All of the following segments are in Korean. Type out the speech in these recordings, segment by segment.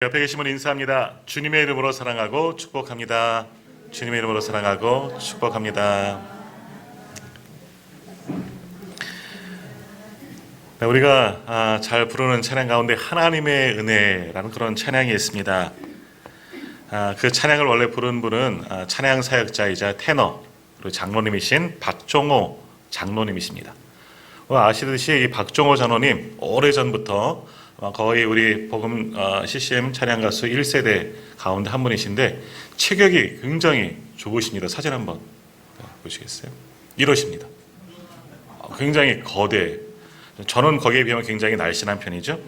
옆에 계신 분 인사합니다. 주님의 이름으로 사랑하고 축복합니다. 주님의 이름으로 사랑하고 축복합니다. 네, 우리가 잘 부르는 찬양 가운데 하나님의 은혜라는 그런 찬양이 있습니다. 그 찬양을 원래 부른 분은 찬양 사역자이자 테너 그리고 장로님이신 박종호 장로님이십니다. 아시듯이 이 박종호 장로님 오래전부터 거의 우리 복음 CCM 찬양 가수 1세대 가운데 한 분이신데 체격이 굉장히 좋으십니다. 사진 한번 보시겠어요? 이러십니다. 굉장히 거대. 저는 거기에 비하면 굉장히 날씬한 편이죠.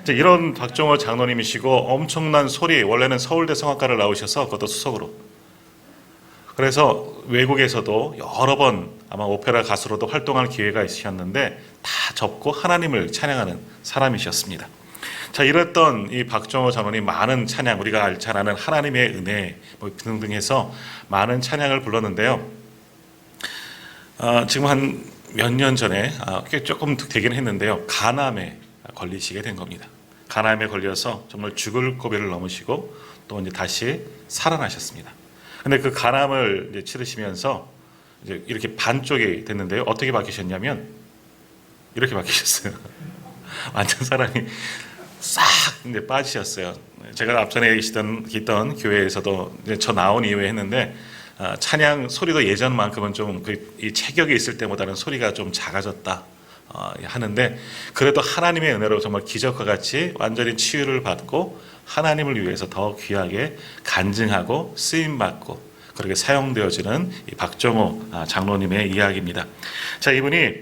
이런 박종호 장로님이시고 엄청난 소리, 원래는 서울대 성악과를 나오셔서 그것도 수석으로. 그래서 외국에서도 여러 번 아마 오페라 가수로도 활동할 기회가 있으셨는데 다 접고 하나님을 찬양하는 사람이셨습니다. 자, 이랬던 이 박종호 장로님 많은 찬양, 우리가 잘 아는 하나님의 은혜 등등 해서 많은 찬양을 불렀는데요. 지금 한 몇 년 전에 꽤 조금 되긴 했는데요. 간암에 걸리시게 된 겁니다. 간암에 걸려서 정말 죽을 고비를 넘으시고 또 이제 다시 살아나셨습니다. 근데 그 간암을 이제 치르시면서 이제 이렇게 반쪽이 됐는데요. 어떻게 바뀌셨냐면 이렇게 바뀌셨어요. 완전 사람이 싹 이제 빠지셨어요. 제가 앞전에 있던 교회에서도 이제 저 나온 이후에 했는데 찬양 소리도 예전만큼은 좀 이 체격이 있을 때보다는 소리가 좀 작아졌다 하는데 그래도 하나님의 은혜로 정말 기적과 같이 완전히 치유를 받고 하나님을 위해서 더 귀하게 간증하고 쓰임받고 그렇게 사용되어지는 이 박종호 장로님의 이야기입니다. 자, 이분이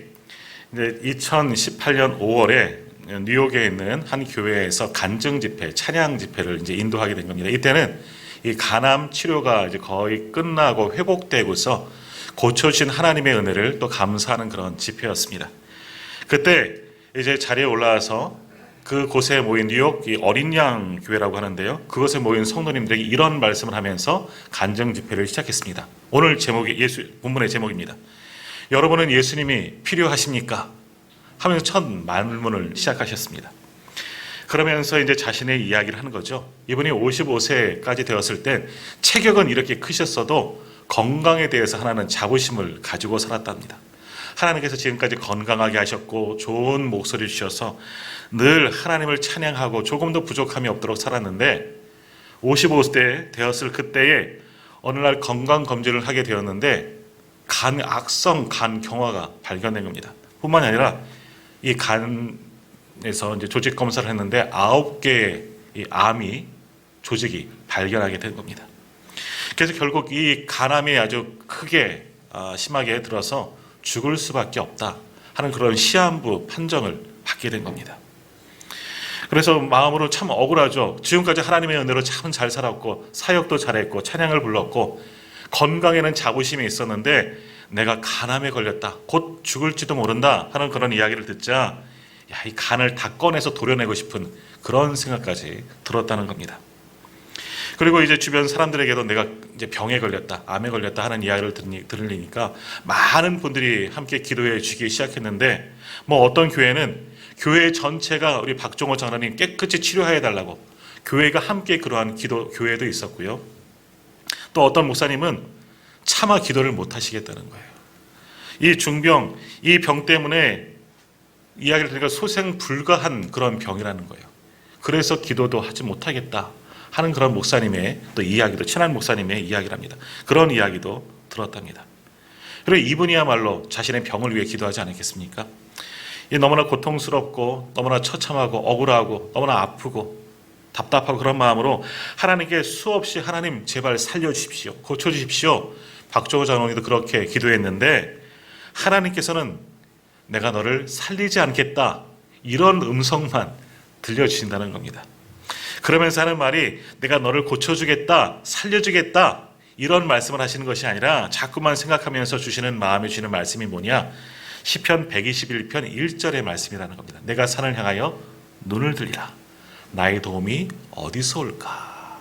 이제 2018년 5월에 뉴욕에 있는 한 교회에서 간증 집회, 찬양 집회를 이제 인도하게 된 겁니다. 이때는 이 간암 치료가 이제 거의 끝나고 회복되고서 고쳐주신 하나님의 은혜를 또 감사하는 그런 집회였습니다. 그때 이제 자리에 올라와서 그 곳에 모인 뉴욕 어린 양 교회라고 하는데요. 그곳에 모인 성도님들에게 이런 말씀을 하면서 간증 집회를 시작했습니다. 오늘 제목이 본문의 제목입니다. 여러분은 예수님이 필요하십니까? 하면서 첫 말문을 시작하셨습니다. 그러면서 이제 자신의 이야기를 하는 거죠. 이분이 55세까지 되었을 때 체격은 이렇게 크셨어도 건강에 대해서 하나는 자부심을 가지고 살았답니다. 하나님께서 지금까지 건강하게 하셨고 좋은 목소리 주셔서 늘 하나님을 찬양하고 조금도 부족함이 없도록 살았는데 55세 되었을 그때에 어느 날 건강검진을 하게 되었는데 악성 간 경화가 발견된 겁니다. 뿐만 아니라 이 간에서 이제 조직 검사를 했는데 9개의 이 암이 조직이 발견하게 된 겁니다. 그래서 결국 이 간암이 아주 크게 심하게 들어서 죽을 수밖에 없다 하는 그런 시한부 판정을 받게 된 겁니다. 그래서 마음으로 참 억울하죠. 지금까지 하나님의 은혜로 참 잘 살았고 사역도 잘했고 찬양을 불렀고 건강에는 자부심이 있었는데 내가 간암에 걸렸다, 곧 죽을지도 모른다 하는 그런 이야기를 듣자 이 간을 다 꺼내서 도려내고 싶은 그런 생각까지 들었다는 겁니다. 그리고 이제 주변 사람들에게도 내가 이제 병에 걸렸다, 암에 걸렸다 하는 이야기를 들으니까 많은 분들이 함께 기도해 주기 시작했는데 어떤 교회는 교회 전체가 우리 박종호 장로님 깨끗이 치료해 달라고 교회가 함께 그러한 기도 교회도 있었고요. 또 어떤 목사님은 차마 기도를 못 하시겠다는 거예요. 이 중병, 이 병 때문에 이야기를 들으니까 소생 불가한 그런 병이라는 거예요. 그래서 기도도 하지 못하겠다 하는 그런 목사님의 또 이야기도, 친한 목사님의 이야기랍니다. 그런 이야기도 들었답니다. 그리고 이분이야말로 자신의 병을 위해 기도하지 않았겠습니까? 너무나 고통스럽고 너무나 처참하고 억울하고 너무나 아프고 답답하고 그런 마음으로 하나님께 수없이 하나님 제발 살려주십시오, 고쳐주십시오. 박종호 장로님도 그렇게 기도했는데 하나님께서는 내가 너를 살리지 않겠다 이런 음성만 들려주신다는 겁니다. 그러면서 하는 말이 내가 너를 고쳐주겠다, 살려주겠다 이런 말씀을 하시는 것이 아니라 자꾸만 생각하면서 주시는 마음에 주시는 말씀이 뭐냐? 시편 121편 1절의 말씀이라는 겁니다. 내가 산을 향하여 눈을 들리라. 나의 도움이 어디서 올까?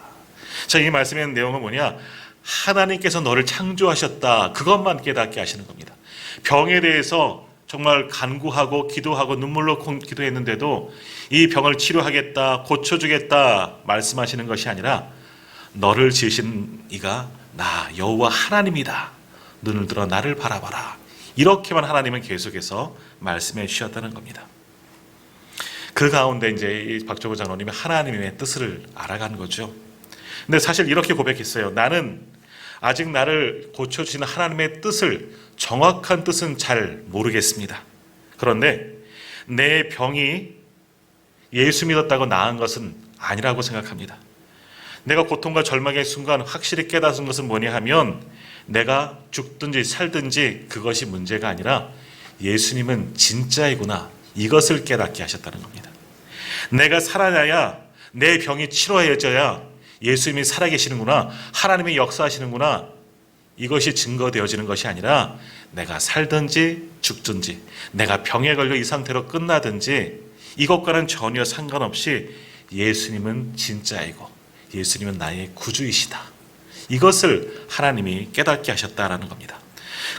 자, 이 말씀의 내용은 뭐냐? 하나님께서 너를 창조하셨다. 그것만 깨닫게 하시는 겁니다. 병에 대해서 정말 간구하고 기도하고 눈물로 기도했는데도 이 병을 치료하겠다, 고쳐주겠다 말씀하시는 것이 아니라 너를 지으신 이가 나 여호와 하나님이다. 눈을 들어 나를 바라봐라. 이렇게만 하나님은 계속해서 말씀해 주셨다는 겁니다. 그 가운데 이제 박정호 장로님이 하나님의 뜻을 알아간 거죠. 근데 사실 이렇게 고백했어요. 나는 아직 나를 고쳐주시는 하나님의 뜻을, 정확한 뜻은 잘 모르겠습니다. 그런데 내 병이 예수 믿었다고 나은 것은 아니라고 생각합니다. 내가 고통과 절망의 순간 확실히 깨닫은 것은 뭐냐 하면 내가 죽든지 살든지 그것이 문제가 아니라 예수님은 진짜이구나, 이것을 깨닫게 하셨다는 겁니다. 내가 살아나야, 내 병이 치료해져야 예수님이 살아계시는구나, 하나님이 역사하시는구나, 이것이 증거되어지는 것이 아니라 내가 살든지 죽든지, 내가 병에 걸려 이 상태로 끝나든지 이것과는 전혀 상관없이 예수님은 진짜이고 예수님은 나의 구주이시다, 이것을 하나님이 깨닫게 하셨다라는 겁니다.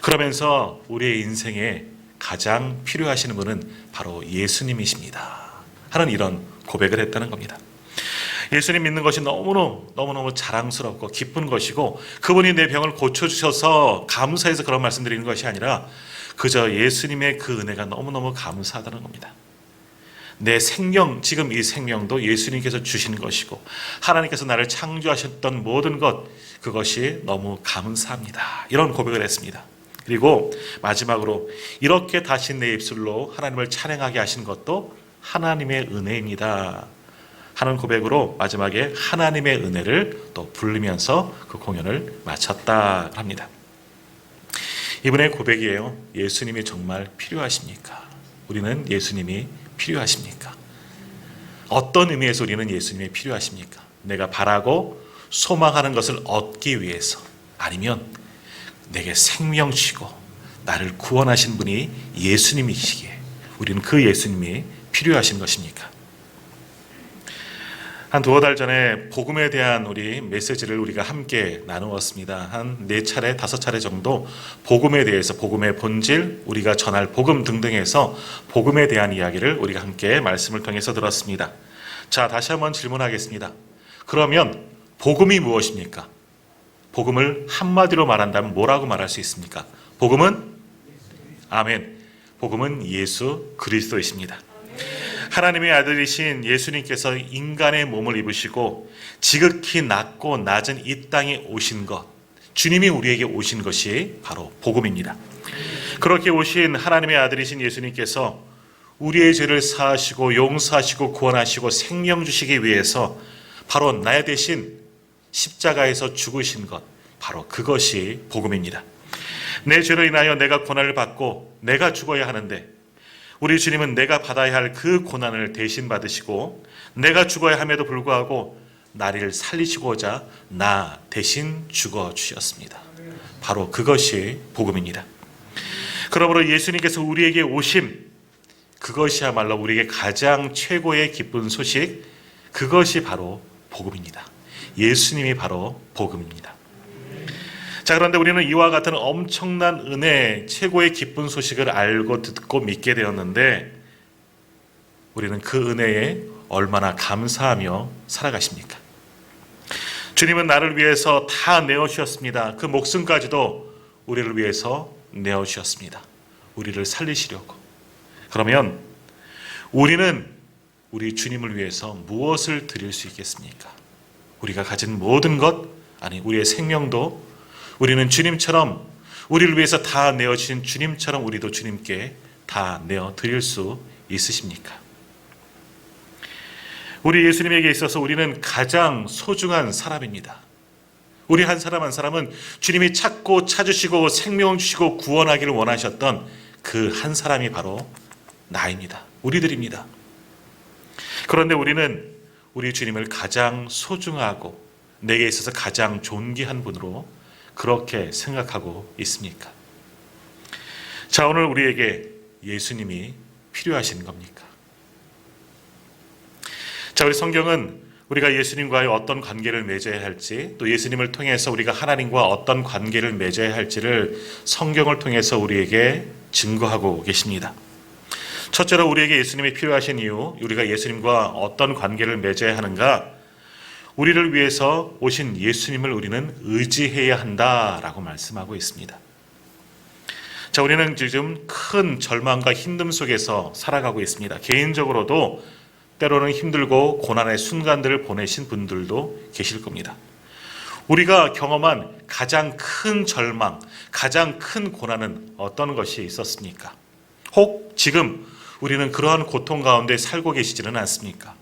그러면서 우리의 인생에 가장 필요하신 분은 바로 예수님이십니다 하는 이런 고백을 했다는 겁니다. 예수님 믿는 것이 너무너무 자랑스럽고 기쁜 것이고, 그분이 내 병을 고쳐주셔서 감사해서 그런 말씀 드리는 것이 아니라 그저 예수님의 그 은혜가 너무너무 감사하다는 겁니다. 내 생명, 지금 이 생명도 예수님께서 주시는 것이고 하나님께서 나를 창조하셨던 모든 것, 그것이 너무 감사합니다, 이런 고백을 했습니다. 그리고 마지막으로 이렇게 다시 내 입술로 하나님을 찬양하게 하신 것도 하나님의 은혜입니다 하는 고백으로 마지막에 하나님의 은혜를 또 부르면서 그 공연을 마쳤다 합니다. 이분의 고백이에요. 예수님이 정말 필요하십니까? 우리는 예수님이 필요하십니까? 어떤 의미에서 우리는 예수님이 필요하십니까? 내가 바라고 소망하는 것을 얻기 위해서, 아니면 내게 생명 주시고 나를 구원하신 분이 예수님이시기에 우리는 그 예수님이 필요하신 것입니까? 한 두어 달 전에 복음에 대한 우리 메시지를 우리가 함께 나누었습니다. 한 4차례, 5차례 정도 복음에 대해서, 복음의 본질, 우리가 전할 복음 등등에서 복음에 대한 이야기를 우리가 함께 말씀을 통해서 들었습니다. 자, 다시 한번 질문하겠습니다. 그러면 복음이 무엇입니까? 복음을 한마디로 말한다면 뭐라고 말할 수 있습니까? 복음은, 아멘, 복음은 예수 그리스도이십니다. 하나님의 아들이신 예수님께서 인간의 몸을 입으시고 지극히 낮고 낮은 이 땅에 오신 것, 주님이 우리에게 오신 것이 바로 복음입니다. 그렇게 오신 하나님의 아들이신 예수님께서 우리의 죄를 사하시고 용서하시고 구원하시고 생명 주시기 위해서 바로 나 대신 십자가에서 죽으신 것, 바로 그것이 복음입니다. 내 죄로 인하여 내가 고난을 받고 내가 죽어야 하는데 우리 주님은 내가 받아야 할 그 고난을 대신 받으시고 내가 죽어야 함에도 불구하고 나를 살리시고자 나 대신 죽어주셨습니다. 바로 그것이 복음입니다. 그러므로 예수님께서 우리에게 오심, 그것이야말로 우리에게 가장 최고의 기쁜 소식, 그것이 바로 복음입니다. 예수님이 바로 복음입니다. 자, 그런데 우리는 이와 같은 엄청난 은혜, 최고의 기쁜 소식을 알고 듣고 믿게 되었는데 우리는 그 은혜에 얼마나 감사하며 살아가십니까? 주님은 나를 위해서 다 내어주셨습니다. 그 목숨까지도 우리를 위해서 내어주셨습니다. 우리를 살리시려고. 그러면 우리는 우리 주님을 위해서 무엇을 드릴 수 있겠습니까? 우리가 가진 모든 것, 아니 우리의 생명도 우리는 주님처럼, 우리를 위해서 다 내어주신 주님처럼 우리도 주님께 다 내어 드릴 수 있으십니까? 우리 예수님에게 있어서 우리는 가장 소중한 사람입니다. 우리 한 사람 한 사람은 주님이 찾고 찾으시고 생명 주시고 구원하기를 원하셨던 그 한 사람이 바로 나입니다. 우리들입니다. 그런데 우리는 우리 주님을 가장 소중하고 내게 있어서 가장 존귀한 분으로 그렇게 생각하고 있습니까? 자, 오늘 우리에게 예수님이 필요하신 겁니까? 자, 우리 성경은 우리가 예수님과의 어떤 관계를 맺어야 할지, 또 예수님을 통해서 우리가 하나님과 어떤 관계를 맺어야 할지를 성경을 통해서 우리에게 증거하고 계십니다. 첫째로 우리에게 예수님이 필요하신 이유, 우리가 예수님과 어떤 관계를 맺어야 하는가? 우리를 위해서 오신 예수님을 우리는 의지해야 한다라고 말씀하고 있습니다. 자, 우리는 지금 큰 절망과 힘듦 속에서 살아가고 있습니다. 개인적으로도 때로는 힘들고 고난의 순간들을 보내신 분들도 계실 겁니다. 우리가 경험한 가장 큰 절망, 가장 큰 고난은 어떤 것이 있었습니까? 혹 지금 우리는 그러한 고통 가운데 살고 계시지는 않습니까?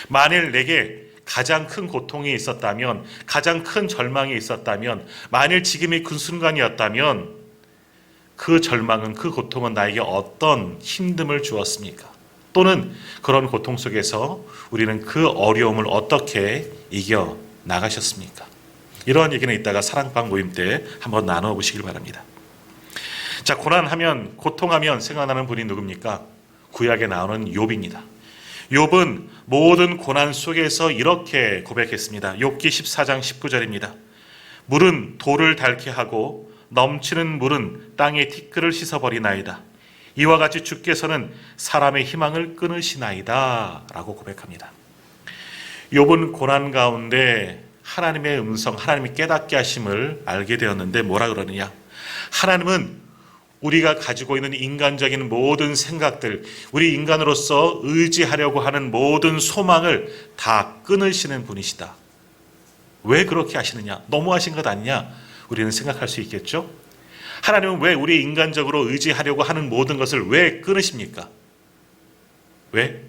만일 내게 가장 큰 고통이 있었다면, 가장 큰 절망이 있었다면, 만일 지금이 그 순간이었다면 그 절망은, 그 고통은 나에게 어떤 힘듦을 주었습니까? 또는 그런 고통 속에서 우리는 그 어려움을 어떻게 이겨 나가셨습니까? 이러한 얘기는 이따가 사랑방 모임 때 한번 나눠보시길 바랍니다. 자, 고난하면, 고통하면 생각나는 분이 누굽니까? 구약에 나오는 욥입니다. 욥은 모든 고난 속에서 이렇게 고백했습니다. 욥기 14장 19절입니다. 물은 돌을 닳게 하고 넘치는 물은 땅의 티끌을 씻어버리나이다. 이와 같이 주께서는 사람의 희망을 끊으시나이다 라고 고백합니다. 욥은 고난 가운데 하나님의 음성, 하나님이 깨닫게 하심을 알게 되었는데 뭐라 그러느냐? 하나님은 우리가 가지고 있는 인간적인 모든 생각들, 우리 인간으로서 의지하려고 하는 모든 소망을 다 끊으시는 분이시다. 왜 그렇게 하시느냐? 너무하신 것 아니냐? 우리는 생각할 수 있겠죠? 하나님은 왜 우리 인간적으로 의지하려고 하는 모든 것을 왜 끊으십니까? 왜?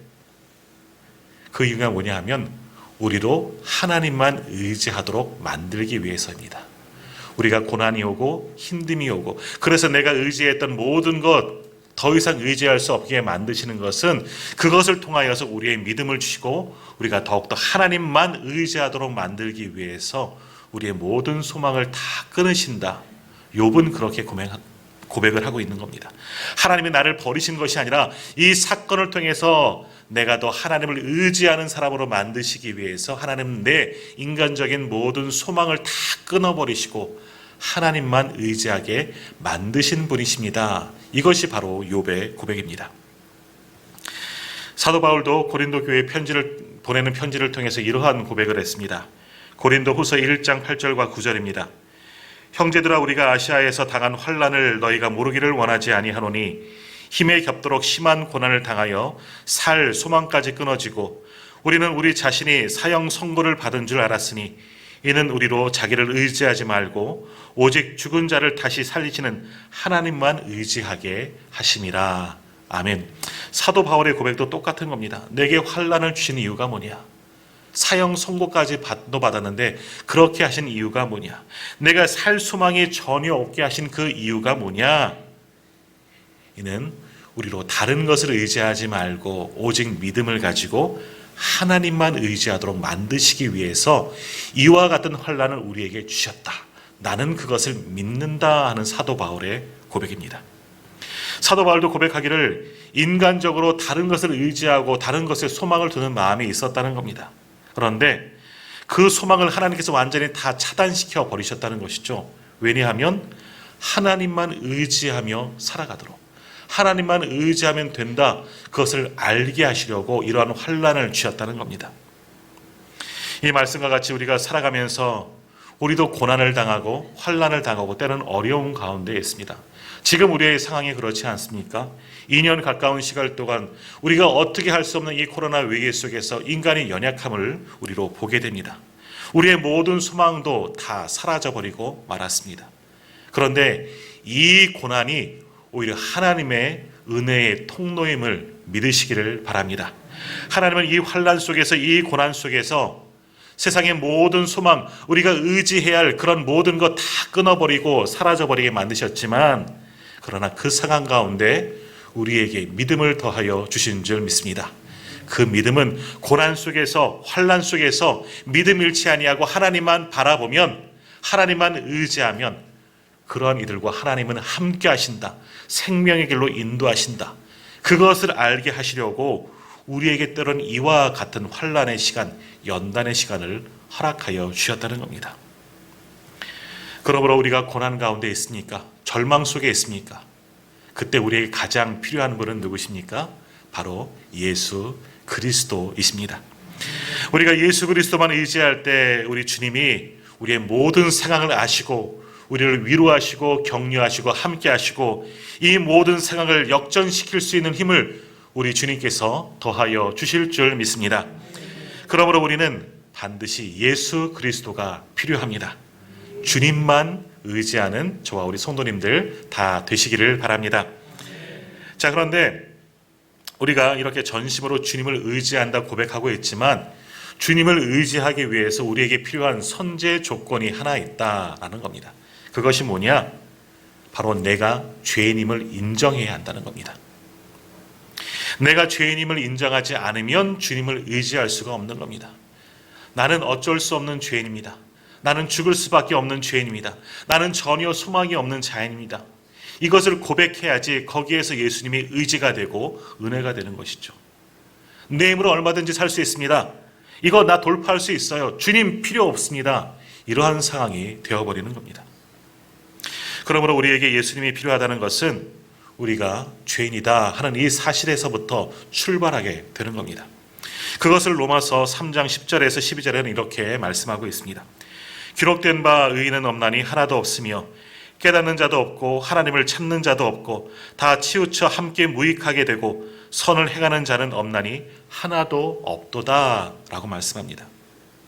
그 이유가 뭐냐 하면 우리로 하나님만 의지하도록 만들기 위해서입니다. 우리가 고난이 오고 힘듦이 오고, 그래서 내가 의지했던 모든 것 더 이상 의지할 수 없게 만드시는 것은 그것을 통하여서 우리의 믿음을 주시고 우리가 더욱더 하나님만 의지하도록 만들기 위해서 우리의 모든 소망을 다 끊으신다. 욥은 그렇게 고백을 하고 있는 겁니다. 하나님이 나를 버리신 것이 아니라 이 사건을 통해서 내가 더 하나님을 의지하는 사람으로 만드시기 위해서 하나님은 내 인간적인 모든 소망을 다 끊어버리시고 하나님만 의지하게 만드신 분이십니다. 이것이 바로 욥의 고백입니다. 사도 바울도 고린도 교회에 보내는 편지를 통해서 이러한 고백을 했습니다. 고린도 후서 1장 8절과 9절입니다. 형제들아, 우리가 아시아에서 당한 환난을 너희가 모르기를 원하지 아니하노니 힘에 겹도록 심한 고난을 당하여 살 소망까지 끊어지고 우리는 우리 자신이 사형 선고를 받은 줄 알았으니 이는 우리로 자기를 의지하지 말고 오직 죽은 자를 다시 살리시는 하나님만 의지하게 하심이라. 아멘. 사도 바울의 고백도 똑같은 겁니다. 내게 환난을 주신 이유가 뭐냐? 사형 선고까지 받았는데 그렇게 하신 이유가 뭐냐? 내가 살 소망이 전혀 없게 하신 그 이유가 뭐냐? 이는 우리로 다른 것을 의지하지 말고 오직 믿음을 가지고 하나님만 의지하도록 만드시기 위해서 이와 같은 환난을 우리에게 주셨다. 나는 그것을 믿는다 하는 사도 바울의 고백입니다. 사도 바울도 고백하기를 인간적으로 다른 것을 의지하고 다른 것에 소망을 두는 마음이 있었다는 겁니다. 그런데 그 소망을 하나님께서 완전히 다 차단시켜 버리셨다는 것이죠. 왜냐하면 하나님만 의지하며 살아가도록, 하나님만 의지하면 된다, 그것을 알게 하시려고 이러한 환난을 주셨다는 겁니다. 이 말씀과 같이 우리가 살아가면서 우리도 고난을 당하고 환난을 당하고 때로는 어려운 가운데 있습니다. 지금 우리의 상황이 그렇지 않습니까? 2년 가까운 시간 동안 우리가 어떻게 할 수 없는 이 코로나 위기 속에서 인간의 연약함을 우리로 보게 됩니다. 우리의 모든 소망도 다 사라져버리고 말았습니다. 그런데 이 고난이 오히려 하나님의 은혜의 통로임을 믿으시기를 바랍니다. 하나님은 이 환난 속에서, 이 고난 속에서 세상의 모든 소망, 우리가 의지해야 할 그런 모든 것 다 끊어버리고 사라져버리게 만드셨지만, 그러나 그 상황 가운데 우리에게 믿음을 더하여 주신 줄 믿습니다. 그 믿음은 고난 속에서, 환난 속에서 믿음 잃지 아니하고 하나님만 바라보면, 하나님만 의지하면 그러한 이들과 하나님은 함께 하신다. 생명의 길로 인도하신다. 그것을 알게 하시려고 우리에게 때론 이와 같은 환난의 시간, 연단의 시간을 허락하여 주셨다는 겁니다. 그러므로 우리가 고난 가운데 있습니까? 절망 속에 있습니까? 그때 우리에게 가장 필요한 분은 누구십니까? 바로 예수 그리스도이십니다. 우리가 예수 그리스도만 의지할 때 우리 주님이 우리의 모든 상황을 아시고 우리를 위로하시고 격려하시고 함께하시고 이 모든 상황을 역전시킬 수 있는 힘을 우리 주님께서 더하여 주실 줄 믿습니다. 그러므로 우리는 반드시 예수 그리스도가 필요합니다. 주님만 의지하는 저와 우리 성도님들 다 되시기를 바랍니다. 자, 그런데 우리가 이렇게 전심으로 주님을 의지한다 고백하고 있지만 주님을 의지하기 위해서 우리에게 필요한 선제 조건이 하나 있다라는 겁니다. 그것이 뭐냐? 바로 내가 죄인임을 인정해야 한다는 겁니다. 내가 죄인임을 인정하지 않으면 주님을 의지할 수가 없는 겁니다. 나는 어쩔 수 없는 죄인입니다. 나는 죽을 수밖에 없는 죄인입니다. 나는 전혀 소망이 없는 자인입니다. 이것을 고백해야지 거기에서 예수님이 의지가 되고 은혜가 되는 것이죠. 내 힘으로 얼마든지 살 수 있습니다. 이거 나 돌파할 수 있어요. 주님 필요 없습니다. 이러한 상황이 되어버리는 겁니다. 그러므로 우리에게 예수님이 필요하다는 것은 우리가 죄인이다 하는 이 사실에서부터 출발하게 되는 겁니다. 그것을 로마서 3장 10절에서 12절에는 이렇게 말씀하고 있습니다. 기록된 바 의인은 없나니 하나도 없으며 깨닫는 자도 없고 하나님을 찾는 자도 없고 다 치우쳐 함께 무익하게 되고 선을 행하는 자는 없나니 하나도 없도다 라고 말씀합니다.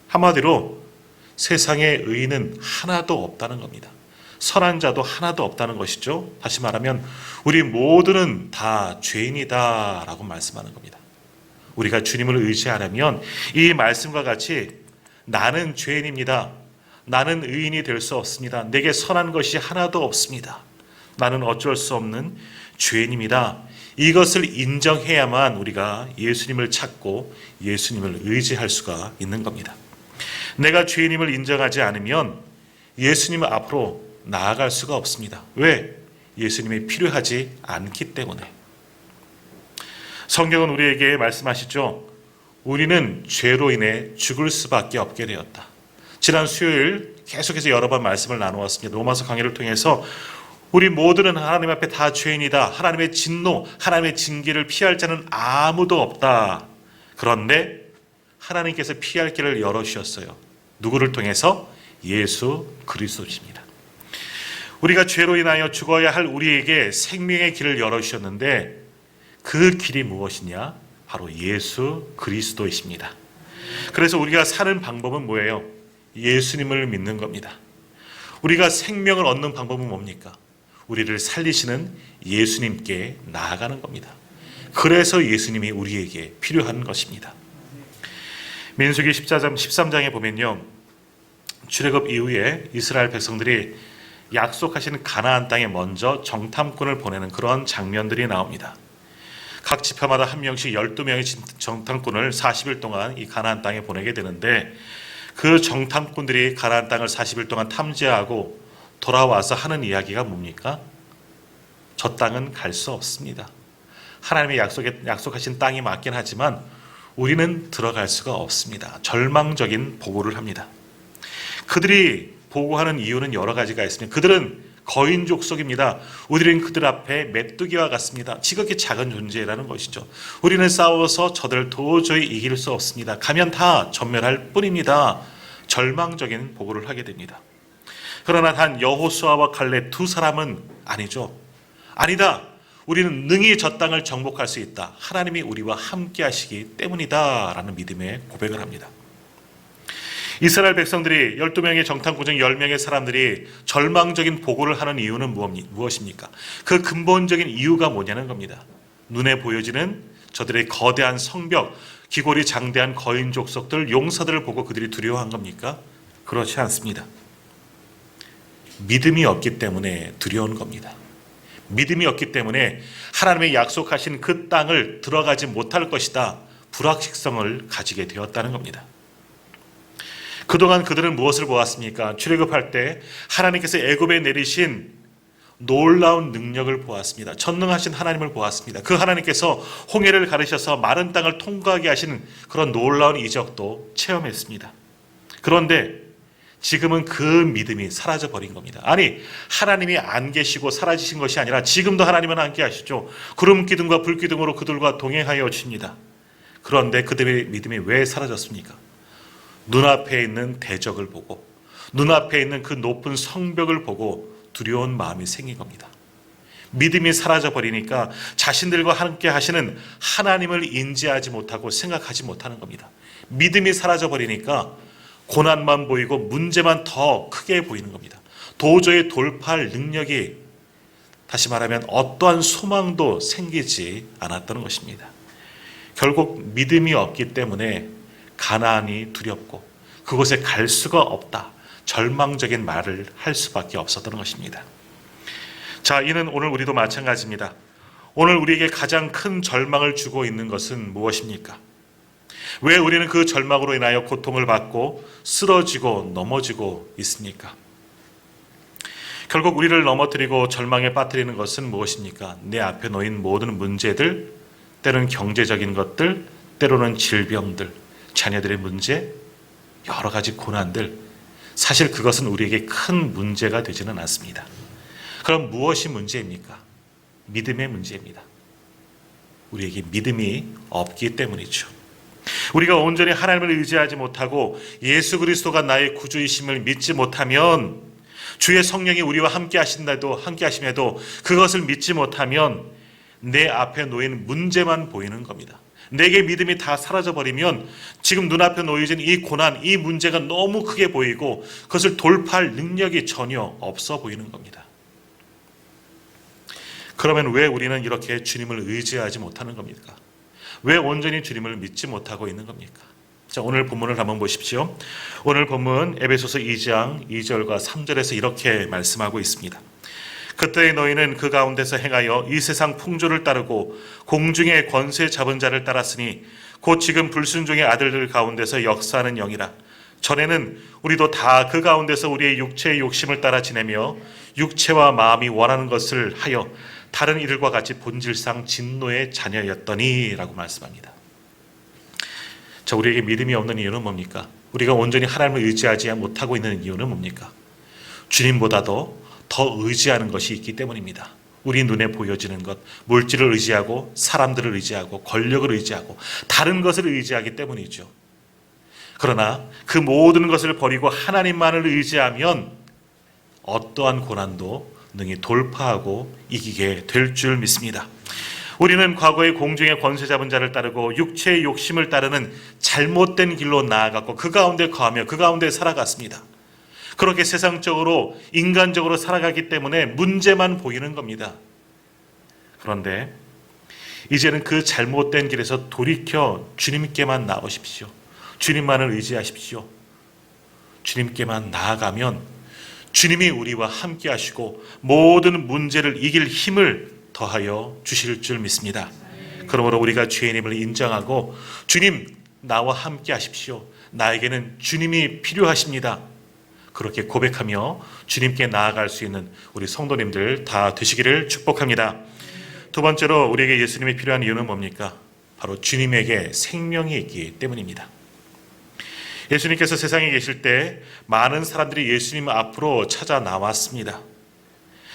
한마디로 세상에 의인은 하나도 없다는 겁니다. 선한 자도 하나도 없다는 것이죠. 다시 말하면 우리 모두는 다 죄인이다 라고 말씀하는 겁니다. 우리가 주님을 의지하려면 이 말씀과 같이 나는 죄인입니다. 나는 의인이 될 수 없습니다. 내게 선한 것이 하나도 없습니다. 나는 어쩔 수 없는 죄인입니다. 이것을 인정해야만 우리가 예수님을 찾고 예수님을 의지할 수가 있는 겁니다. 내가 죄인임을 인정하지 않으면 예수님 앞으로 나아갈 수가 없습니다. 왜? 예수님이 필요하지 않기 때문에. 성경은 우리에게 말씀하시죠. 우리는 죄로 인해 죽을 수밖에 없게 되었다. 지난 수요일 계속해서 여러 번 말씀을 나누었습니다. 로마서 강의를 통해서 우리 모두는 하나님 앞에 다 죄인이다. 하나님의 진노, 하나님의 징계를 피할 자는 아무도 없다. 그런데 하나님께서 피할 길을 열어주셨어요. 누구를 통해서? 예수 그리스도십니다. 우리가 죄로 인하여 죽어야 할 우리에게 생명의 길을 열어주셨는데 그 길이 무엇이냐? 바로 예수 그리스도이십니다. 그래서 우리가 사는 방법은 뭐예요? 예수님을 믿는 겁니다. 우리가 생명을 얻는 방법은 뭡니까? 우리를 살리시는 예수님께 나아가는 겁니다. 그래서 예수님이 우리에게 필요한 것입니다. 민수기 13장에 보면요. 출애굽 이후에 이스라엘 백성들이 약속하신 가나안 땅에 먼저 정탐꾼을 보내는 그런 장면들이 나옵니다. 각 지파마다 한 명씩 12명의 정탐꾼을 40일 동안 이 가나안 땅에 보내게 되는데 그 정탐꾼들이 가나안 땅을 40일 동안 탐지하고 돌아와서 하는 이야기가 뭡니까? 저 땅은 갈 수 없습니다. 하나님의 약속하신 땅이 맞긴 하지만 우리는 들어갈 수가 없습니다. 절망적인 보고를 합니다. 그들이 보고하는 이유는 여러 가지가 있습니다. 그들은 거인 족속입니다. 우리는 그들 앞에 메뚜기와 같습니다. 지극히 작은 존재라는 것이죠. 우리는 싸워서 저들을 도저히 이길 수 없습니다. 가면 다 전멸할 뿐입니다. 절망적인 보고를 하게 됩니다. 그러나 단 여호수아와 갈렙 두 사람은 아니죠. 아니다. 우리는 능히 저 땅을 정복할 수 있다. 하나님이 우리와 함께 하시기 때문이다 라는 믿음의 고백을 합니다. 이스라엘 백성들이 12명의 정탐꾼 중 10명의 사람들이 절망적인 보고를 하는 이유는 무엇입니까? 그 근본적인 이유가 뭐냐는 겁니다. 눈에 보여지는 저들의 거대한 성벽, 기골이 장대한 거인 족속들, 용사들을 보고 그들이 두려워한 겁니까? 그렇지 않습니다. 믿음이 없기 때문에 두려운 겁니다. 믿음이 없기 때문에 하나님의 약속하신 그 땅을 들어가지 못할 것이다. 불확실성을 가지게 되었다는 겁니다. 그동안 그들은 무엇을 보았습니까? 출애굽할 때 하나님께서 애굽에 내리신 놀라운 능력을 보았습니다. 전능하신 하나님을 보았습니다. 그 하나님께서 홍해를 가르셔서 마른 땅을 통과하게 하시는 그런 놀라운 이적도 체험했습니다. 그런데 지금은 그 믿음이 사라져 버린 겁니다. 아니, 하나님이 안 계시고 사라지신 것이 아니라 지금도 하나님은 함께 하시죠. 구름 기둥과 불 기둥으로 그들과 동행하여 주십니다. 그런데 그들의 믿음이 왜 사라졌습니까? 눈앞에 있는 대적을 보고, 눈앞에 있는 그 높은 성벽을 보고 두려운 마음이 생긴 겁니다. 믿음이 사라져 버리니까 자신들과 함께 하시는 하나님을 인지하지 못하고 생각하지 못하는 겁니다. 믿음이 사라져 버리니까 고난만 보이고 문제만 더 크게 보이는 겁니다. 도저히 돌파할 능력이, 다시 말하면 어떠한 소망도 생기지 않았다는 것입니다. 결국 믿음이 없기 때문에 가나안이 두렵고 그곳에 갈 수가 없다, 절망적인 말을 할 수밖에 없었던 것입니다. 자, 이는 오늘 우리도 마찬가지입니다. 오늘 우리에게 가장 큰 절망을 주고 있는 것은 무엇입니까? 왜 우리는 그 절망으로 인하여 고통을 받고 쓰러지고 넘어지고 있습니까? 결국 우리를 넘어뜨리고 절망에 빠뜨리는 것은 무엇입니까? 내 앞에 놓인 모든 문제들, 때로는 경제적인 것들, 때로는 질병들, 자녀들의 문제, 여러 가지 고난들, 사실 그것은 우리에게 큰 문제가 되지는 않습니다. 그럼 무엇이 문제입니까? 믿음의 문제입니다. 우리에게 믿음이 없기 때문이죠. 우리가 온전히 하나님을 의지하지 못하고 예수 그리스도가 나의 구주이심을 믿지 못하면, 주의 성령이 우리와 함께 하심에도 그것을 믿지 못하면 내 앞에 놓인 문제만 보이는 겁니다. 내게 믿음이 다 사라져버리면 지금 눈앞에 놓여진 이 고난, 이 문제가 너무 크게 보이고 그것을 돌파할 능력이 전혀 없어 보이는 겁니다. 그러면 왜 우리는 이렇게 주님을 의지하지 못하는 겁니까? 왜 온전히 주님을 믿지 못하고 있는 겁니까? 자, 오늘 본문을 한번 보십시오. 오늘 본문 에베소서 2장 2절과 3절에서 이렇게 말씀하고 있습니다. 그때 너희는 그 가운데서 행하여 이 세상 풍조를 따르고 공중의 권세 잡은 자를 따랐으니 곧 지금 불순종의 아들들 가운데서 역사하는 영이라. 전에는 우리도 다 그 가운데서 우리의 육체의 욕심을 따라 지내며 육체와 마음이 원하는 것을 하여 다른 이들과 같이 본질상 진노의 자녀였더니 라고 말씀합니다. 자, 우리에게 믿음이 없는 이유는 뭡니까? 우리가 온전히 하나님을 의지하지 못하고 있는 이유는 뭡니까? 주님보다도 더 의지하는 것이 있기 때문입니다. 우리 눈에 보여지는 것, 물질을 의지하고 사람들을 의지하고 권력을 의지하고 다른 것을 의지하기 때문이죠. 그러나 그 모든 것을 버리고 하나님만을 의지하면 어떠한 고난도 능히 돌파하고 이기게 될 줄 믿습니다. 우리는 과거의 공중의 권세 잡은 자를 따르고 육체의 욕심을 따르는 잘못된 길로 나아갔고 그 가운데 거하며 그 가운데 살아갔습니다. 그렇게 세상적으로 인간적으로 살아가기 때문에 문제만 보이는 겁니다. 그런데 이제는 그 잘못된 길에서 돌이켜 주님께만 나오십시오. 주님만을 의지하십시오. 주님께만 나아가면 주님이 우리와 함께 하시고 모든 문제를 이길 힘을 더하여 주실 줄 믿습니다. 그러므로 우리가 죄인임을 인정하고 주님, 나와 함께 하십시오. 나에게는 주님이 필요하십니다. 그렇게 고백하며 주님께 나아갈 수 있는 우리 성도님들 다 되시기를 축복합니다. 두 번째로 우리에게 예수님이 필요한 이유는 뭡니까? 바로 주님에게 생명이 있기 때문입니다. 예수님께서 세상에 계실 때 많은 사람들이 예수님 앞으로 찾아 나왔습니다.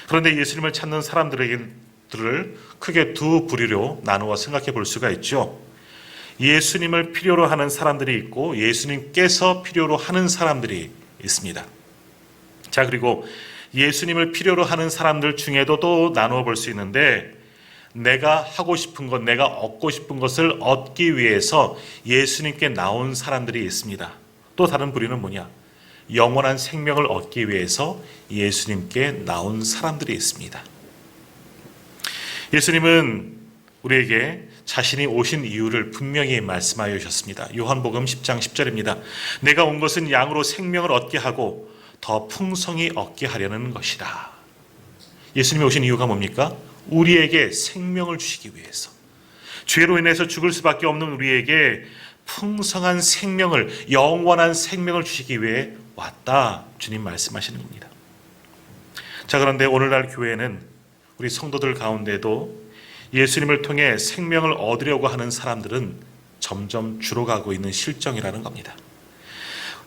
그런데 예수님을 찾는 사람들을 크게 두 부류로 나누어 생각해 볼 수가 있죠. 예수님을 필요로 하는 사람들이 있고 예수님께서 필요로 하는 사람들이 있습니다. 자, 그리고 예수님을 필요로 하는 사람들 중에도 또 나누어 볼 수 있는데, 내가 하고 싶은 것, 내가 얻고 싶은 것을 얻기 위해서 예수님께 나온 사람들이 있습니다. 또 다른 부류는 뭐냐? 영원한 생명을 얻기 위해서 예수님께 나온 사람들이 있습니다. 예수님은 우리에게 자신이 오신 이유를 분명히 말씀하여 주셨습니다. 요한복음 10장 10절입니다. 내가 온 것은 양으로 생명을 얻게 하고 더 풍성히 얻게 하려는 것이다. 예수님이 오신 이유가 뭡니까? 우리에게 생명을 주시기 위해서, 죄로 인해서 죽을 수밖에 없는 우리에게 풍성한 생명을, 영원한 생명을 주시기 위해 왔다, 주님 말씀하시는 겁니다. 자, 그런데 오늘날 교회는 우리 성도들 가운데도 예수님을 통해 생명을 얻으려고 하는 사람들은 점점 줄어가고 있는 실정이라는 겁니다.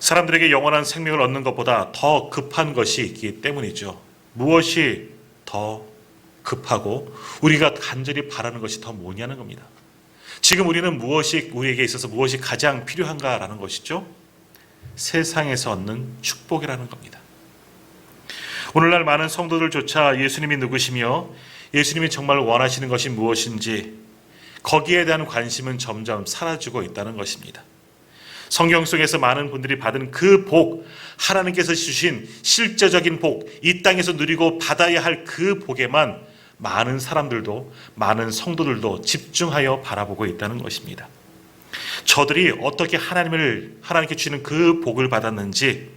사람들에게 영원한 생명을 얻는 것보다 더 급한 것이 있기 때문이죠. 무엇이 더 급하고 우리가 간절히 바라는 것이 더 뭐냐는 겁니다. 지금 우리는 우리에게 있어서 무엇이 가장 필요한가라는 것이죠. 세상에서 얻는 축복이라는 겁니다. 오늘날 많은 성도들조차 예수님이 누구시며 예수님이 정말 원하시는 것이 무엇인지 거기에 대한 관심은 점점 사라지고 있다는 것입니다. 성경 속에서 많은 분들이 받은 그 복, 하나님께서 주신 실제적인 복, 이 땅에서 누리고 받아야 할 그 복에만 많은 사람들도, 많은 성도들도 집중하여 바라보고 있다는 것입니다. 저들이 어떻게 하나님께 주시는 그 복을 받았는지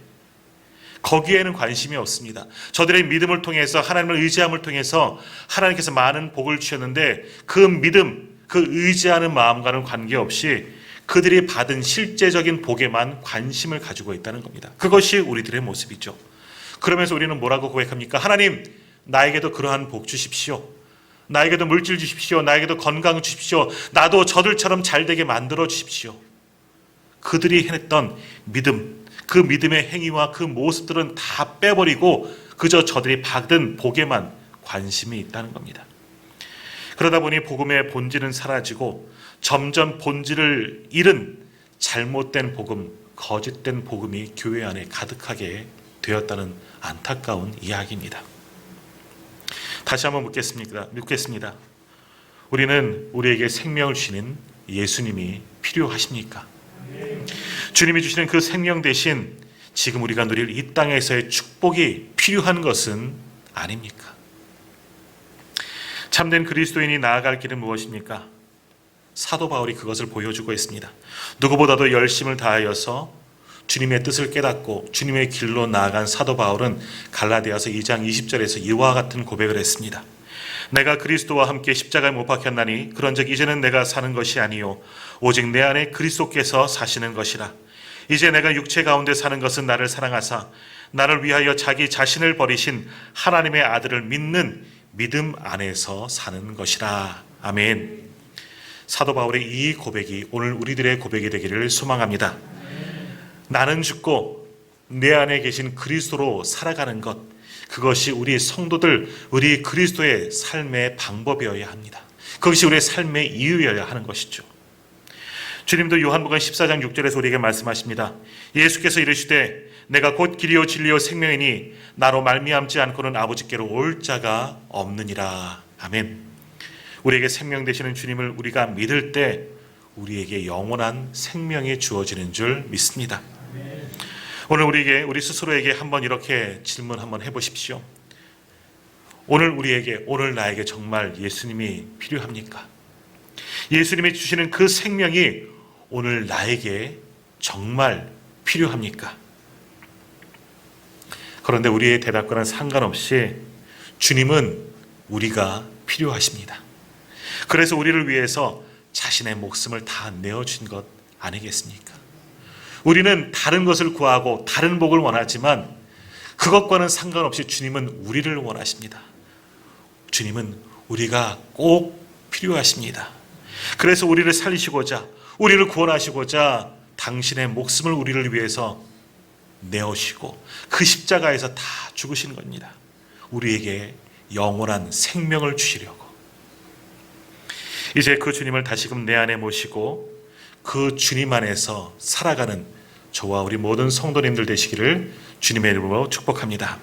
거기에는 관심이 없습니다. 저들의 믿음을 통해서, 하나님을 의지함을 통해서 하나님께서 많은 복을 주셨는데 그 믿음, 그 의지하는 마음과는 관계없이 그들이 받은 실제적인 복에만 관심을 가지고 있다는 겁니다. 그것이 우리들의 모습이죠. 그러면서 우리는 뭐라고 고백합니까? 하나님, 나에게도 그러한 복 주십시오. 나에게도 물질 주십시오. 나에게도 건강 주십시오. 나도 저들처럼 잘되게 만들어 주십시오. 그들이 해냈던 믿음, 그 믿음의 행위와 그 모습들은 다 빼버리고 그저 저들이 받은 복에만 관심이 있다는 겁니다. 그러다 보니 복음의 본질은 사라지고 점점 본질을 잃은 잘못된 복음, 거짓된 복음이 교회 안에 가득하게 되었다는 안타까운 이야기입니다. 다시 한번 묻겠습니다. 우리는 우리에게 생명을 주시는 예수님이 필요하십니까? 주님이 주시는 그 생명 대신 지금 우리가 누릴 이 땅에서의 축복이 필요한 것은 아닙니까? 참된 그리스도인이 나아갈 길은 무엇입니까? 사도 바울이 그것을 보여주고 있습니다. 누구보다도 열심을 다하여서 주님의 뜻을 깨닫고 주님의 길로 나아간 사도 바울은 갈라디아서 2장 20절에서 이와 같은 고백을 했습니다. 내가 그리스도와 함께 십자가에 못 박혔나니 그런즉 이제는 내가 사는 것이 아니요 오직 내 안에 그리스도께서 사시는 것이라. 이제 내가 육체 가운데 사는 것은 나를 사랑하사 나를 위하여 자기 자신을 버리신 하나님의 아들을 믿는 믿음 안에서 사는 것이라. 아멘. 사도 바울의 이 고백이 오늘 우리들의 고백이 되기를 소망합니다. 나는 죽고 내 안에 계신 그리스도로 살아가는 것, 그것이 우리 성도들, 우리 그리스도의 삶의 방법이어야 합니다. 그것이 우리의 삶의 이유여야 하는 것이죠. 주님도 요한복음 14장 6절에서 우리에게 말씀하십니다. 예수께서 이르시되 내가 곧 길이요 진리요 생명이니 나로 말미암지 않고는 아버지께로 올 자가 없느니라. 아멘. 우리에게 생명 되시는 주님을 우리가 믿을 때 우리에게 영원한 생명이 주어지는 줄 믿습니다. 오늘 우리 스스로에게 한번 이렇게 질문 한번 해보십시오. 오늘 나에게 정말 예수님이 필요합니까? 예수님이 주시는 그 생명이 오늘 나에게 정말 필요합니까? 그런데 우리의 대답과는 상관없이 주님은 우리가 필요하십니다. 그래서 우리를 위해서 자신의 목숨을 다 내어준 것 아니겠습니까? 우리는 다른 것을 구하고 다른 복을 원하지만 그것과는 상관없이 주님은 우리를 원하십니다. 주님은 우리가 꼭 필요하십니다. 그래서 우리를 살리시고자, 우리를 구원하시고자 당신의 목숨을 우리를 위해서 내어주시고 그 십자가에서 다 죽으신 겁니다. 우리에게 영원한 생명을 주시려고. 이제 그 주님을 다시금 내 안에 모시고 그 주님 안에서 살아가는 저와 우리 모든 성도님들 되시기를 주님의 이름으로 축복합니다.